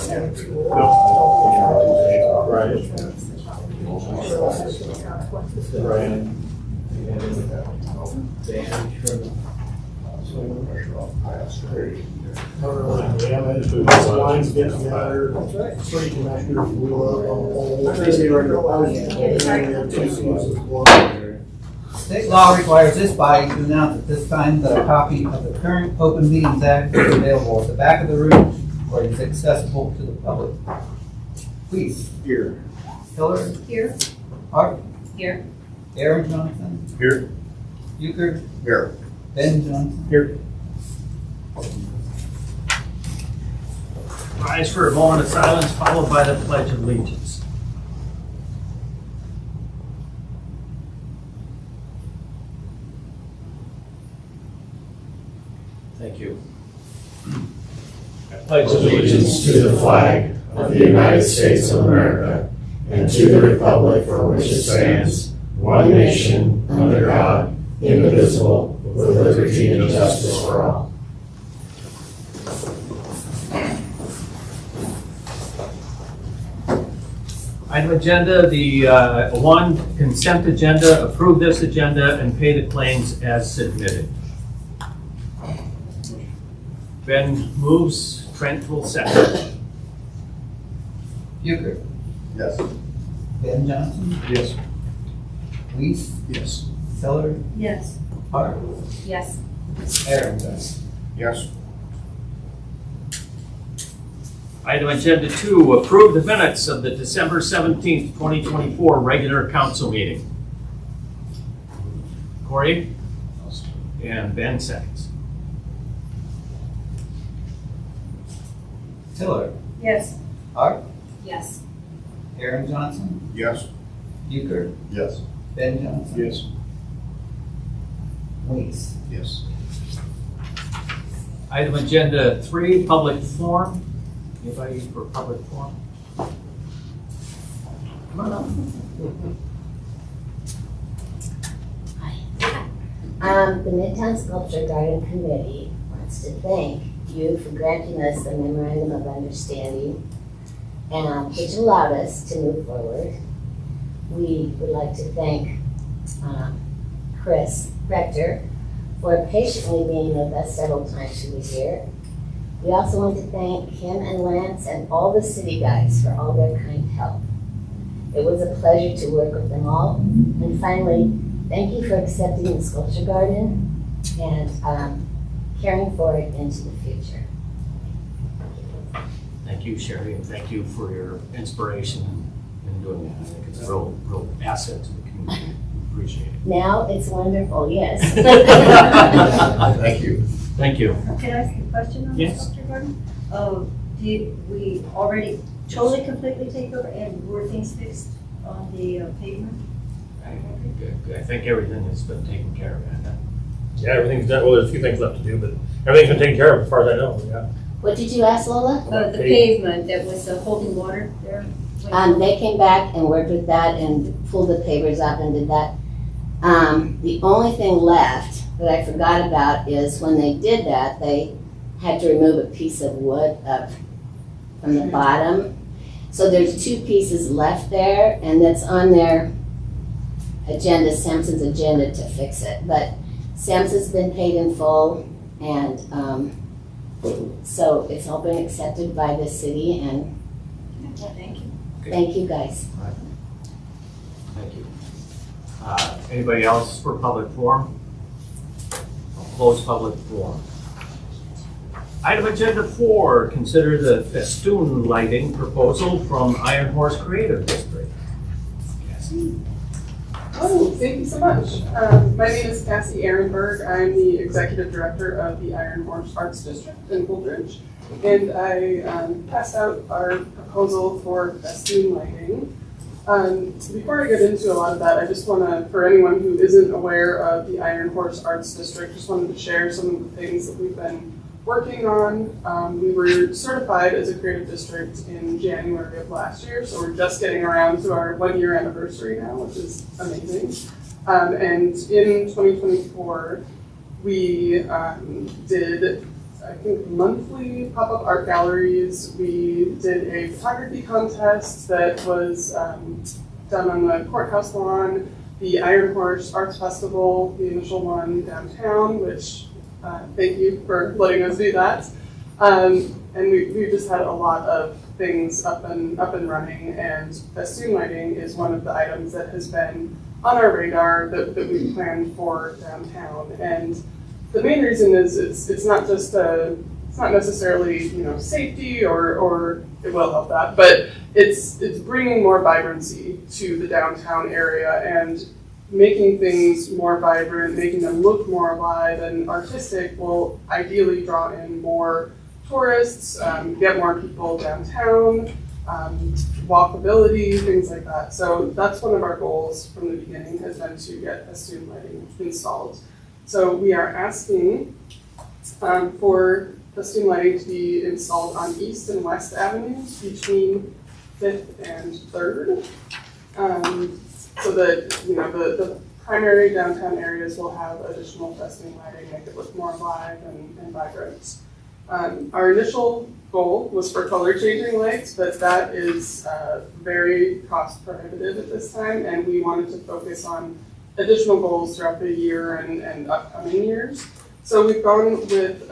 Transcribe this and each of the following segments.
Lines get together, three connectors, wheel up on the pole. State law requires this body to announce at this time that a copy of the current Open Meetings Act is available at the back of the room or is accessible to the public. Please. Here. Hiller. Here. Hart. Here. Aaron Johnson. Here. Euchre. Here. Ben Johnson. Here. Rise for a moment of silence, followed by the Pledge of Allegiance. Thank you. I pledge allegiance to the flag of the United States of America and to the republic for which it stands, one nation, under God, indivisible, with liberty and justice for all. Item agenda, the one consent agenda, approve this agenda and pay the claims as submitted. Ben moves, Trent will second. Euchre. Yes. Ben Johnson. Yes. Weiss. Yes. Hiller. Yes. Hart. Yes. Aaron Johnson. Yes. Item agenda 2, approve the minutes of the December 17th, 2024 regular council meeting. Corey? And Ben seconds. Hiller. Yes. Hart. Yes. Aaron Johnson. Yes. Euchre. Yes. Ben Johnson. Yes. Weiss. Yes. Item agenda 3, public forum. Anybody for public forum? Come on up. The Midtown Sculpture Garden Committee wants to thank you for granting us the memorandum of understanding, which allowed us to move forward. We would like to thank Chris Rector for patiently being with us several times through the year. We also want to thank Kim and Lance and all the city guys for all their kind help. It was a pleasure to work with them all. And finally, thank you for accepting the Sculpture Garden and caring for it into the future. Thank you, Sherry, and thank you for your inspiration in doing that. I think it's a real asset to the community. Appreciate it. Now it's wonderful, yes. Thank you. Thank you. Can I ask a question on the Yes. sculpture garden? Did we already totally completely take over and were things fixed on the pavement? I think everything has been taken care of. Hasn't it? Yeah, everything's done. Well, there's a few things left to do, but everything's been taken care of as far as I know. Yeah. What did you ask, Lola? The pavement that was holding water there? They came back and worked with that and pulled the pavers up and did that. The only thing left that I forgot about is when they did that, they had to remove a piece of wood up from the bottom. So there's 2 pieces left there, and that's on their agenda, Sampson's agenda, to fix it. But Sampson's been paid in full, and so it's all been accepted by the city, and Thank you. Okay. thank you guys. Thank you. Anybody else for public forum? I'll close public forum. Item agenda 4, consider the festoon lighting proposal from Iron Horse Creative District. Cassie? Oh, thank you so much. My name is Cassie Ehrenberg. I'm the Executive Director of the Iron Horse Arts District in Holdridge. And I passed out our proposal for festoon lighting. Before I get into a lot of that, I just want to, for anyone who isn't aware of the Iron Horse Arts District, just wanted to share some of the things that we've been working on. We were certified as a creative district in January of last year, so we're just getting around to our 1-year anniversary now, which is amazing. And in 2024, we did I think, monthly pop-up art galleries. We did a photography contest that was done on the courthouse lawn, the Iron Horse Arts Festival, the initial one downtown, which thank you for letting us do that. And we just had a lot of things up and running, and festoon lighting is one of the items that has been on our radar that we planned for downtown. And the main reason is it's not just it's not necessarily, you know, safety or it will help that, but it's bringing more vibrancy to the downtown area and making things more vibrant, making them look more alive and artistic will ideally draw in more tourists, get more people downtown, walkability, things like that. So that's one of our goals from the beginning, has been to get festoon lighting installed. So we are asking for festoon lighting to be installed on East and West Avenues between 5th and 3rd. So that, you know, the primary downtown areas will have additional festoon lighting, make it look more alive and vibrant. Our initial goal was for color changing lights, but that is very cost prohibitive at this time, and we wanted to focus on additional goals throughout the year and upcoming years. So we've gone with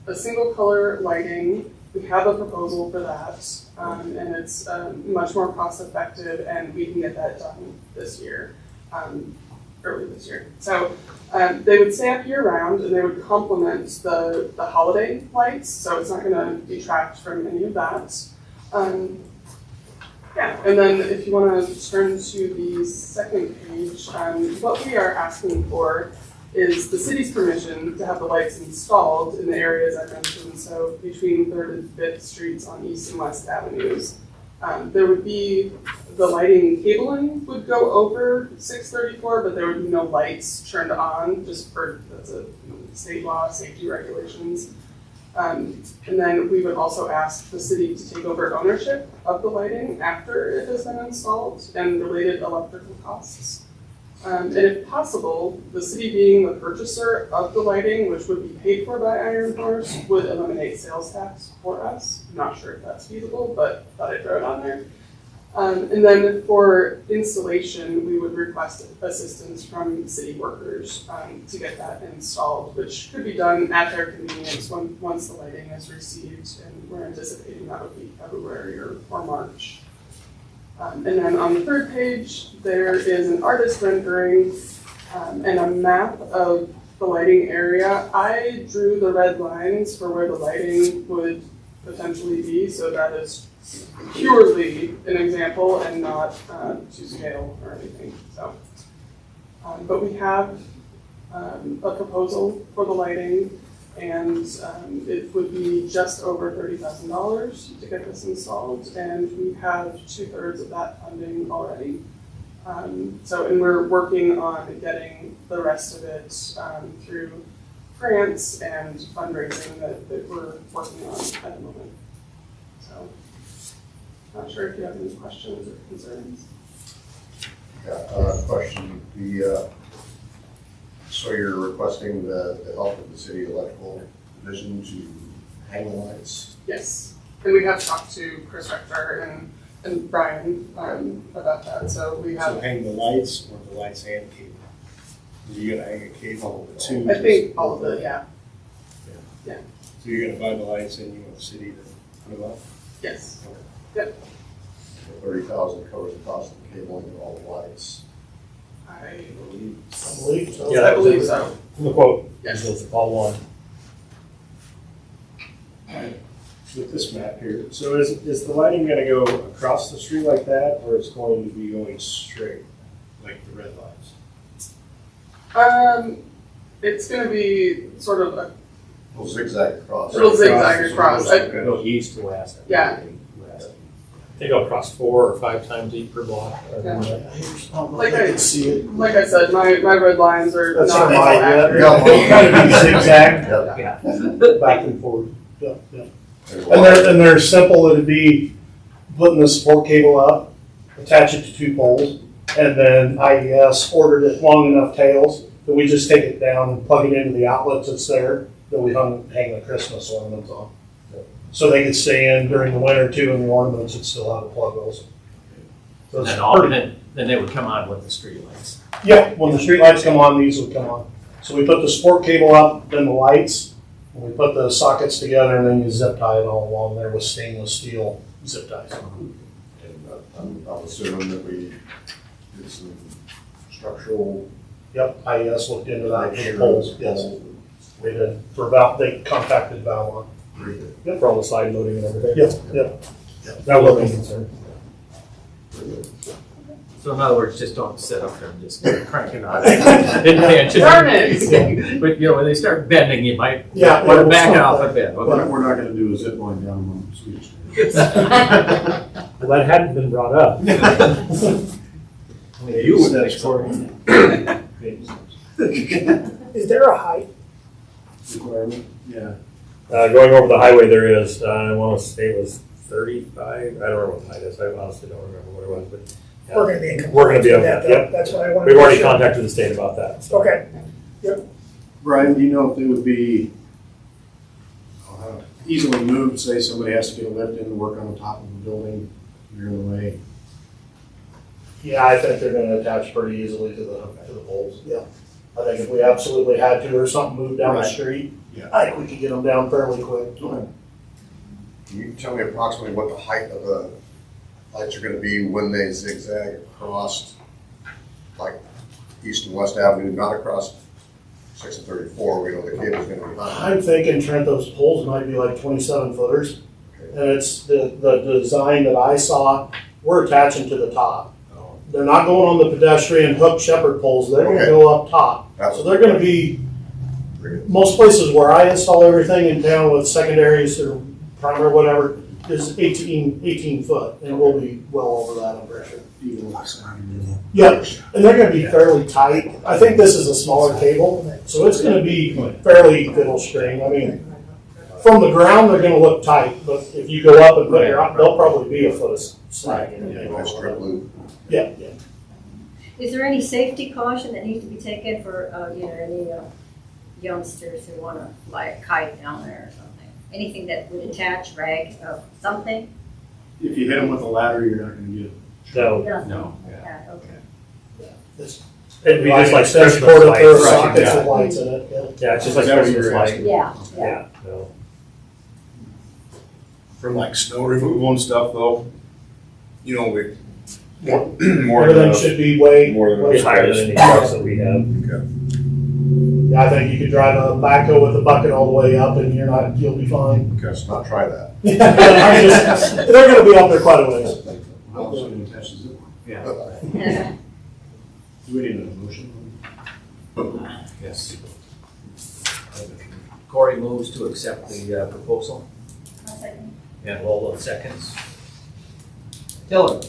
a single color lighting. We have a proposal for that, and it's much more cost effective, and we can get that done this year, early this year. So they would stay up year round, and they would complement the holiday lights, so it's not going to detract from any of that. Yeah, and then if you want to turn to the second page, what we are asking for is the city's permission to have the lights installed in the areas I mentioned, so between 3rd and 5th Streets on East and West Avenues. There would be, the lighting cabling would go over 634, but there would be no lights turned on, just for, that's a state law, safety regulations. And then we would also ask the city to take over ownership of the lighting after it has been installed and related electrical costs. And if possible, the city being the purchaser of the lighting, which would be paid for by Iron Horse, would eliminate sales tax for us. I'm not sure if that's feasible, but thought I'd throw it on there. And then for installation, we would request assistance from city workers to get that installed, which could be done at their convenience once the lighting is received, and we're anticipating that would be February or March. And then on the 3rd page, there is an artist rendering and a map of the lighting area. I drew the red lines for where the lighting would potentially be, so that is purely an example and not to scale or anything. So, but we have a proposal for the lighting, and it would be just over $30,000 to get this installed, and we have 2/3 of that funding already. And we're working on getting the rest of it through grants and fundraising that we're working on at the moment. So, not sure if you have any questions or concerns. Yeah, question. So you're requesting the help of the city electrical division to hang the lights? Yes, and we have talked to Chris Rector and Brian about that. So we have. So hang the lights or the lights and cable? Are you gonna hang a cable too? I think all of it, yeah. So you're gonna buy the lights and you want the city to put them up? Yes. Okay. Yep. 30,000 covers the cost of the cabling and all the lights. I believe. so. Yeah, I believe so. From the quote, Yes. it's all one. With this map here, so is the lighting gonna go across the street like that, or it's going to be going straight, like the red lights? It's gonna be sort of a Little zigzag across. little zigzag across. Go east to west. Yeah. West. They go across 4 or 5 times each per block. Yeah. Like I can see it. Like I said, my red lines are That's not how all mine, accurate. Kind of be zigzag, Yep. back and forth. Yeah, yeah. There's a And lot. they're simple. It'd be putting the support cable up, attach it to 2 poles, and then IES ordered it long enough tails that we just take it down and plug it into the outlets that's there, that we hang the Christmas ornaments on. So they could stay in during the winter too, and the ornaments would still have the plug holes. So it's Then they would come on with the streetlights. yeah, when the street lights come on, these would come on. So we put the sport cable up, then the lights, and we put the sockets together, and then you zip tie it all along there with stainless steel zip ties. I'm assuming that we did some structural. Yep, IES looked into that for the poles, yes. They did, for Val, they contacted Valmont. For all the side loading and everything. Yep. That wasn't a concern. So in other words, just don't sit up there and just crank it on. Didn't pay attention. Darn it. But, you know, when they start bending, you might Yeah. want to back off a bit. Okay. We're not gonna do a zip line down on Sweet Street. Well, that hadn't been brought up. You would think so. Is there a height? Requirement, yeah. Going over the highway, there is, I want to say it was 35, I don't remember what the height is, I honestly don't remember what it was, but. yeah. We're gonna be in We're gonna compliance be with able that, to, though. yep. That's what I wanted to We've already make sure. contacted the state about that. So. Okay. Brian, do you know if they would be easily moved, say somebody has to get a lift in and work on the top of the building, you're in the way? Yeah, I think they're gonna attach pretty easily to the poles, yeah. I think if we absolutely had to, or something moved down the Right. street, Yeah. I think we could get them down fairly quick. Can you tell me approximately what the height of the lights are gonna be when they zigzag across, like, East and West Avenue, not across 6 and 34, we know the cable's gonna be high. I'm thinking, Trent, those poles might be like 27 footers. And it's the design that I saw, we're attaching to the top. They're not going on the pedestrian hook shepherd poles, they're gonna Okay. go up top. So they're gonna be, most places where I install everything in town with secondaries or primary, whatever, is 18 foot, and we'll be well over that, I'm pretty sure. Even with the sign. Yeah, and they're gonna be fairly tight. I think this is a smaller cable, so it's gonna be fairly fiddle string. I mean, from the ground, they're gonna look tight, but if you go up and put your, they'll probably be a foot of slack. Yeah, strip loop. Yeah. Is there any safety caution that needs to be taken for, any youngsters who want to fly a kite down there or something? Anything that would attach, drag, something? If you hit them with a ladder, you're not gonna get it. No. Nothing? No. Yeah, okay. It'd be just like Says Christmas portable lights. sockets Yeah. with lights in it, yeah. Yeah, it's just like Is that what Christmas you're light. asking? Yeah, yeah. Yeah, no. For like snow removal and stuff though, we, more Everything than should be way, more than It's higher than any trucks that we have. yeah, I think you could drive a backhoe with a bucket all the way up and you'll be fine. Let's not try that. They're gonna be up there quite a ways. How else are you gonna attach the zip line? Yeah. Do we need a motion? Yes. Corey moves to accept the proposal. I'll second. And Lola seconds. Tiller,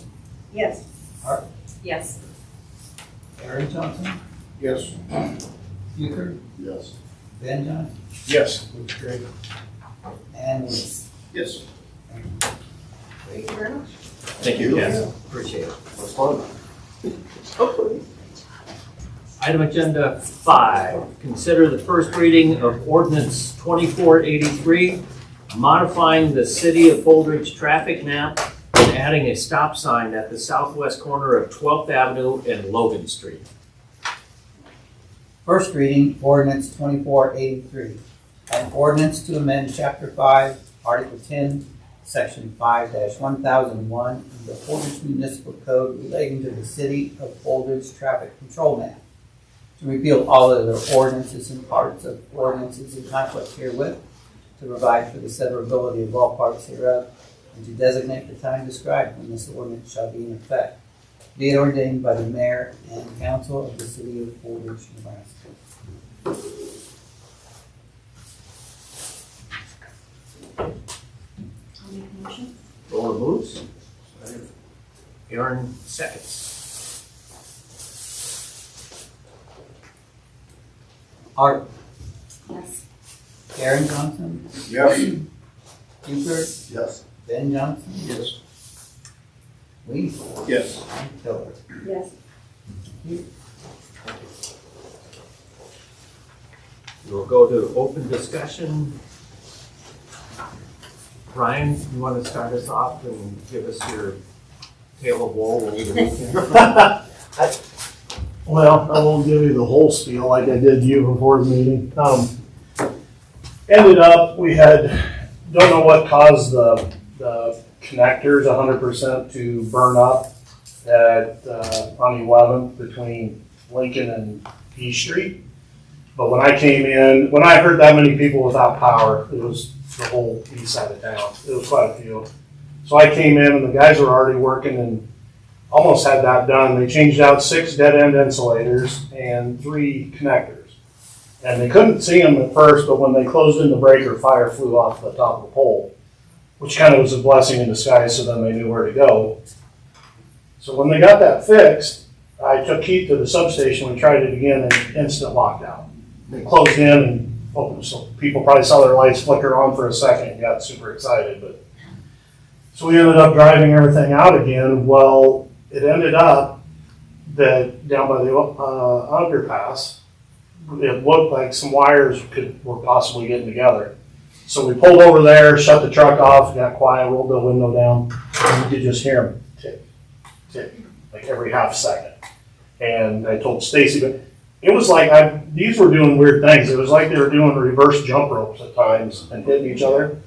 Yes. Art? Yes. Aaron Johnson, Yes. Euchre, Yes. Ben Johnson, Yes. and Lee. Yes. Thank you very much. Thank you, Ken. Appreciate it. That's fun. Item agenda 5, consider the first reading of ordinance 2483, modifying the city of Holdridge traffic map and adding a stop sign at the southwest corner of 12th Avenue and Logan Street. First reading, ordinance 2483. An ordinance to amend chapter 5, article 10, section 5-1001 of the Holdridge Municipal Code relating to the city of Holdridge traffic control map. To repeal all other ordinances and parts of ordinances in conflict herewith, to provide for the severability of all parts hereof, and to designate the time described when this ordinance shall be in effect. Be it ordained by the mayor and council of the city of Holdridge, Nebraska. I'll make a motion. Lola moves. Aaron seconds. Art, Yes. Aaron Johnson, Yes. Euchre, Yes. Ben Johnson, Yes. Lee, Yes. and Tiller. Yes. We'll go to open discussion. Ryan, you want to start us off and give us your tale of woe over the weekend? Well, I won't give you the whole spiel like I did you before the meeting. Ended up, we had, don't know what caused the connectors 100% to burn up at, on 11th between Lincoln and E Street. But when I came in, when I heard that many people without power, it was the whole east side of town. It was quite a few. So I came in and the guys were already working and almost had that done. They changed out 6 dead end insulators and 3 connectors. And they couldn't see them at first, but when they closed in the breaker, fire flew off the top of the pole, which kind of was a blessing in disguise, so then they knew where to go. So when they got that fixed, I took Keith to the substation, we tried it again, and instant lockdown. They closed in and opened, so people probably saw their lights flicker on for a second and got super excited. But so we ended up driving everything out again. Well, it ended up that down by the underpass, it looked like some wires were possibly getting together. So we pulled over there, shut the truck off, got quiet, rolled the window down, and you could just hear them tick, tick, like every half second. And I told Stacy, but it was like these were doing weird things. It was like they were doing reverse jump ropes at times and hitting each other.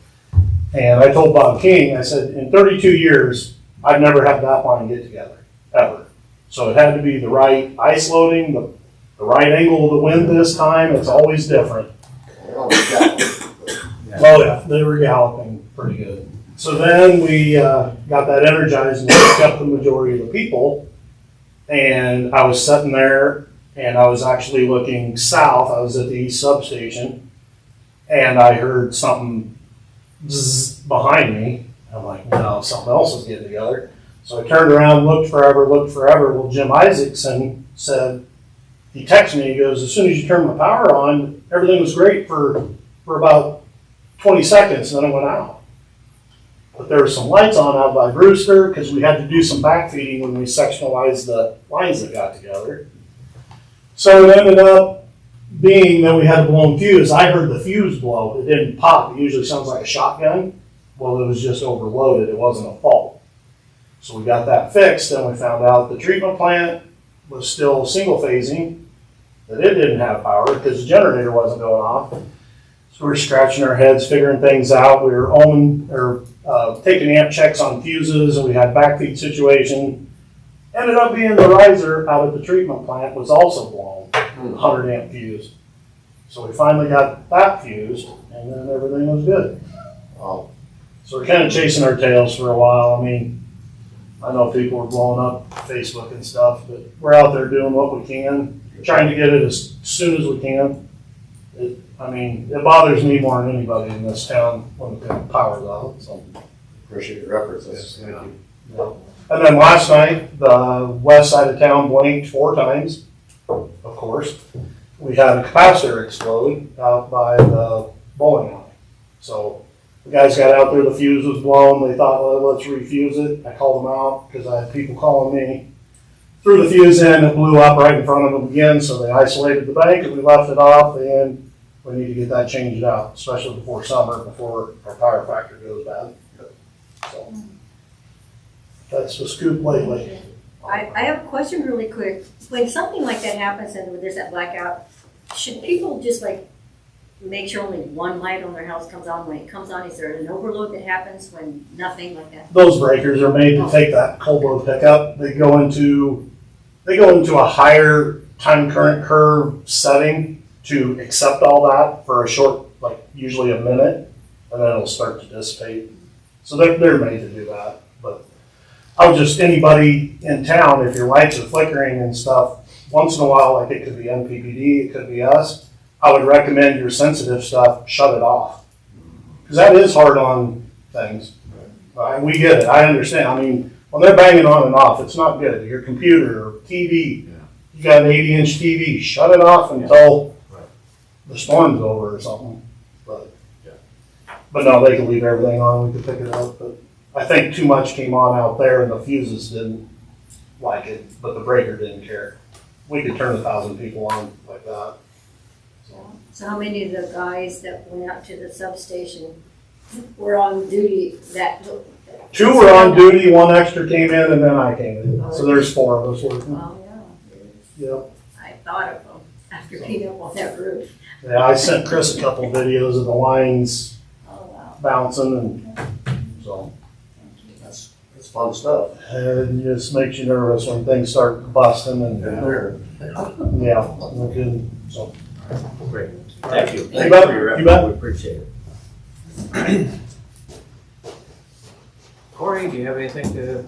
And I told Bob King, I said, in 32 years, I've never had that line get together, ever. So it had to be the right ice loading, the right angle of the wind this time. It's always different. Oh yeah, they were galloping pretty good. So then we got that energized and picked up the majority of the people. And I was sitting there and I was actually looking south. I was at the east substation and I heard something zzz behind me. I'm like, no, something else is getting together. So I turned around, looked forever. Well, Jim Isaacson said, he texted me, he goes, as soon as you turn my power on, everything was great for about 20 seconds, and then it went out. But there were some lights on out by Brewster, because we had to do some backfeeding when we sectionalized the lines that got together. So it ended up being that we had a blown fuse. I heard the fuse blow. It didn't pop. It usually sounds like a shotgun. Well, it was just overloaded. It wasn't a fault. So we got that fixed, and we found out the treatment plant was still single phasing, that it didn't have power because the generator wasn't going off. So we were scratching our heads, figuring things out. We were taking amp checks on fuses, and we had backfeed situation. Ended up being the riser out of the treatment plant was also blown, 100 amp fuse. So we finally got that fused, and then everything was good. So we're kind of chasing our tails for a while. I mean, I know people are blowing up Facebook and stuff, but we're out there doing what we can, trying to get it as soon as we can. It bothers me more than anybody in this town when the power's out. So. Appreciate your efforts. Thank you. Yeah. And then last night, the west side of town blinked 4 times, of course. We had a capacitor explode out by the bowling alley. So the guys got out there, the fuse was blown. They thought, well, let's refuse it. I called them out because I had people calling me. Threw the fuse in, it blew up right in front of them again, so they isolated the bank and we left it off, and we need to get that changed out, especially before summer, before our power factor goes bad. So that's the scoop lately. I have a question really quick. When something like that happens and there's that blackout, should people just like make sure only one light on their house comes on when it comes on? Is there an overload that happens when nothing like that? Those breakers are made to take that cold load pickup. They go into a higher time current curve setting to accept all that for a short, like usually a minute, and then it'll start to dissipate. So they're made to do that. But I would just, anybody in town, if your lights are flickering and stuff, once in a while, like it could be NPPD, it could be us, I would recommend your sensitive stuff, shut it off. Because that is hard on things. We get it, I understand. I mean, when they're banging on and off, it's not good. Your computer or TV, you got an 80-inch TV, shut it off until the storm's over or something. But no, they can leave everything on, we can pick it up. But I think too much came on out there and the fuses didn't like it, but the breaker didn't care. We could turn 1,000 people on like that. So how many of the guys that went out to the substation were on duty that? 2 were on duty, 1 extra came in, and then I came in. So there's 4 of us working. Oh, yeah. Yep. I thought of them after being up on that roof. Yeah, I sent Chris a couple videos of the lines Oh, wow. bouncing, and so. That's fun stuff. It just makes you nervous when things start busting and, There. yeah, no kidding, so. Great. Thank you. You bet, you bet. We appreciate it. Corey, do you have anything to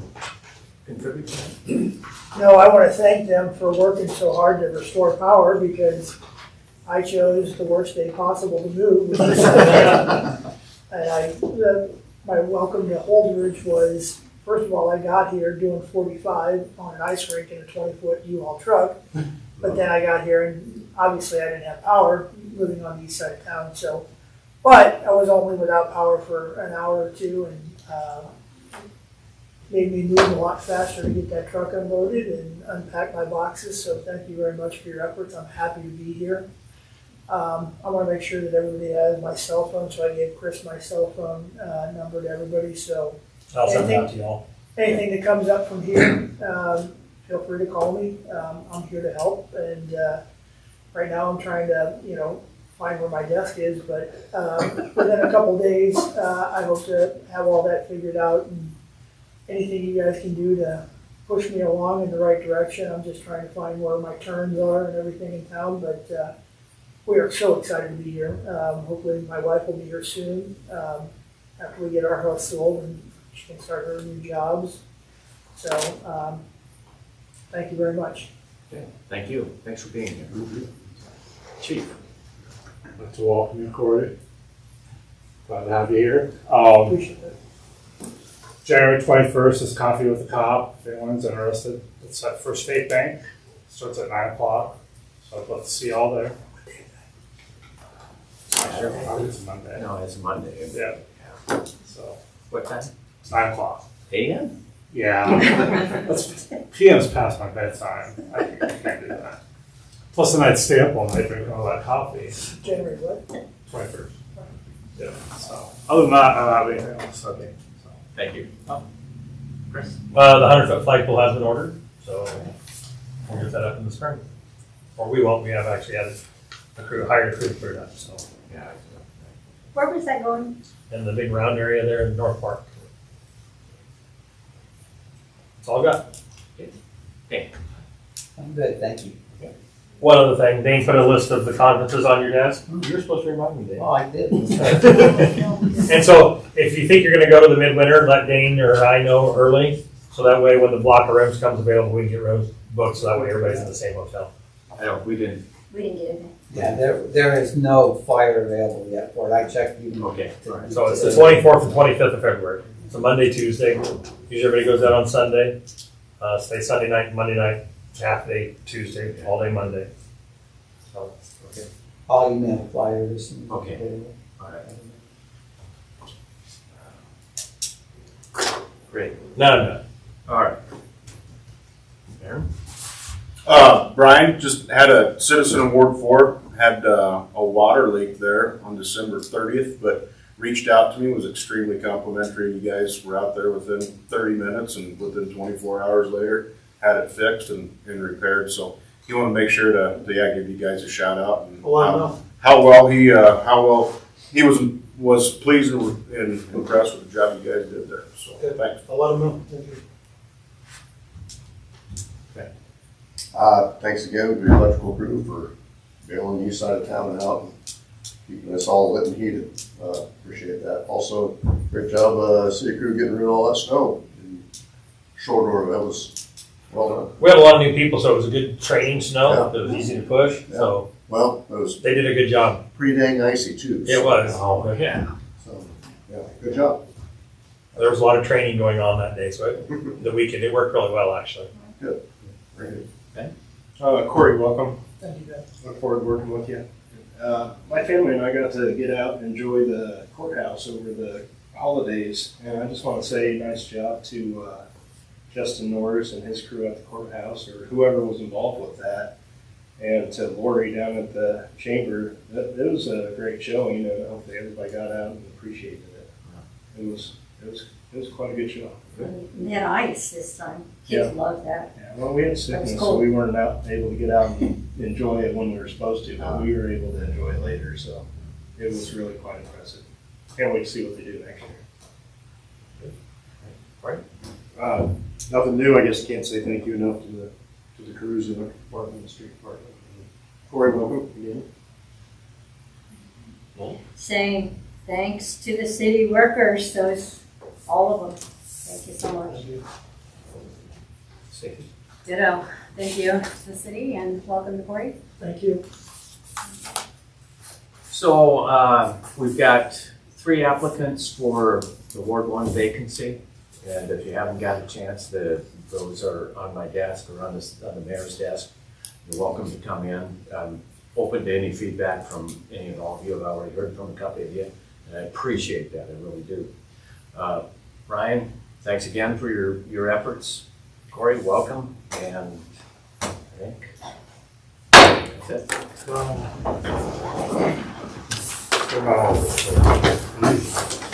contribute to that? No, I want to thank them for working so hard to restore power because I chose the worst day possible to move. which was And my welcome to Holdridge was, first of all, I got here doing 45 on an ice rink in a 20-foot U-Haul truck. But then I got here and obviously I didn't have power living on the east side of town. So, but I was only without power for an hour or two and made me move a lot faster to get that truck unloaded and unpack my boxes. So thank you very much for your efforts. I'm happy to be here. I want to make sure that everybody has my cell phone, so I gave Chris my cell phone number to everybody. So I'll send that to y'all. anything that comes up from here, feel free to call me. I'm here to help. And right now I'm trying to, find where my desk is. But within a couple days, I hope to have all that figured out. And anything you guys can do to push me along in the right direction. I'm just trying to find where my turns are and everything in town. But we are so excited to be here. Hopefully my wife will be here soon after we get our house sold and she can start her new jobs. So thank you very much. Okay, thank you. Thanks for being here. Chief. I'd like to welcome you, Corey. Glad to have you here. Appreciate it. January 21st is Coffee with the Cop. If anyone's interested, it's at First State Bank. Starts at 9 o'clock. So I'd love to see you all there. It's Monday. No, it's Monday. Yeah. So What time? it's 9 o'clock. AM? Yeah. PM's past my bedtime. I can't do that. Plus, then I'd stay up all night drinking all that coffee. January what? 21st. Yeah. So other than that, I don't have anything else. Okay. So. Thank you. Chris? The 100-foot flagpole has been ordered, so we'll get that up in the spring. Or we won't, we have actually had hired a crew to put it up, so. Yeah. Where was that going? In the big round area there in North Park. That's all I got. I'm good, thank you. One other thing, Dane put a list of the conferences on your desk. You're supposed to remind me, Dane. Oh, I did. And so if you think you're gonna go to the midwinter, let Dane or I know early, so that way when the block of rooms comes available, we can get rooms booked, so that way everybody's in the same hotel. I don't, we didn't. We didn't get it. Yeah, there is no flyer available yet for it. I checked even. Okay, all right. So it's the 24th and 25th of February. It's a Monday, Tuesday. Usually everybody goes out on Sunday. Stay Sunday night, Monday night, half day Tuesday, all day Monday. So, okay. I'll email flyers. And Okay. All right. Great. No. All right. Aaron? Brian just had a citizen in Ward 4, had a water leak there on December 30th, but reached out to me, was extremely complimentary. You guys were out there within 30 minutes and within 24 hours later had it fixed and repaired. So you want to make sure to give you guys a shout out and how well he was pleased and impressed with the job you guys did there. So thanks. I'll let them know. Thank you. Thanks again to the electrical crew for bailing the east side of town out and keeping us all lit and heated. Appreciate that. Also, great job, city crew getting rid of all that snow in short order. That was well done. We had a lot of new people, so it was a good training snow. Yeah. It was easy to push, Yeah. so Well, it was they did a good job. pretty dang icy too. It was. Oh, yeah. So, yeah, good job. There was a lot of training going on that day, so the weekend, it worked really well, actually. Very good. Corey, welcome. Thank you, Ben. Look forward to working with you. My family and I got to get out and enjoy the courthouse over the holidays, and I just want to say nice job to Justin Norris and his crew at the courthouse, or whoever was involved with that. And to Lori down at the chamber, it was a great showing, and hopefully everybody got out and appreciated it. It was quite a good show. We had ice this time. Kids love that. Yeah, well, we had sickness, so cold. we weren't able to get out and enjoy it when we were supposed to, but we were able to enjoy it later, so it was really quite impressive. Can't wait to see what they do next year. Nothing new, I guess can't say thank you enough to the crews in the department, the street department. Corey, welcome again. Saying thanks to the city workers, those, all of them. Thank you so much. Stacy? Ditto. Thank you to the city and welcome to Corey. Thank you. So, we've got 3 applicants for the Ward 1 vacancy. And if you haven't got a chance, those are on my desk or on the mayor's desk. You're welcome to come in. I'm open to any feedback from any and all of you. I've already heard from a couple of you, and I appreciate that. I really do. Brian, thanks again for your efforts. Corey, welcome. And I think that's it.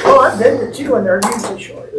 Well, I've been to 2 and they're usually short.